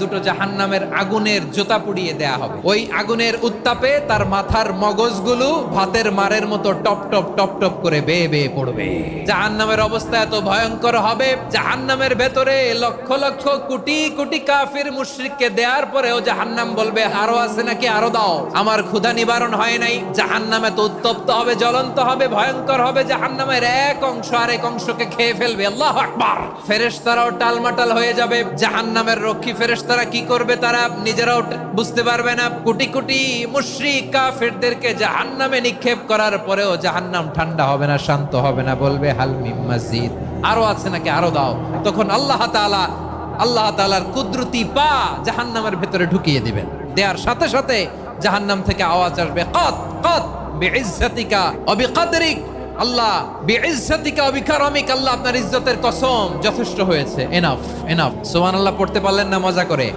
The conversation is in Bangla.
দুটো জাহান্নামের আগুনের জোতা পুড়িয়ে দেয়া হবে। ওই আগুনের উত্তাপে তার মাথার মগজগুলো ভাতের মারের মতো টপ টপ টপ টপ করে বেয়ে বেয়ে পড়বে। জাহান্নামের অবস্থা এত ভয়ঙ্কর হবে, জাহান্নামের ভেতরে লক্ষ লক্ষ কোটি কোটি কাফির মুশরিককে দেওয়ার পরেও জাহান্নাম বলবে আরো আছে নাকি, আরো দাও, আমার ক্ষুধা নিবারণ হয় নাই। জাহান্নাম এত উত্তপ্ত হবে, জ্বলন্ত হবে, ভয়ঙ্কর হবে, জাহান্নামের এক অংশ আরেক অংশকে খেয়ে ফেলবে। আল্লাহু আকবার। ফেরেশতারাও টালমাটাল হয়ে যাবে। জাহান্নামের রক্ষী ফেরেশতারা কি করবে তারা নিজেরাও বুঝতে পারবে না। কোটি কোটি মুশরিক কাফিরদেরকে জাহান্নামে নিক্ষেপ করার পরেও জাহান্নাম ঠান্ডা হবে না, শান্ত হবে না, বলবে হাল মিন মাজিদ, আরো আছে নাকি, আরো দাও। তখন আল্লাহ তাআলার কুদরতি পা জাহান্নামের ভেতরে ঢুকিয়ে দিবেন। দেওয়ার সাথে সাথে জাহান্নাম থেকে আওয়াজ আসবে, কত কত বিইজ্জাতিকা ওয়া বিকদরিক, আল্লাহ বিইজ্জাতিকা ওয়া বিকারামিক, আল্লাহ আপনার ইজ্জতের কসম, যথেষ্ট হয়েছে, এনাফ এনাফ। সুবহানাল্লাহ পড়তে পারলেন না মজা করে?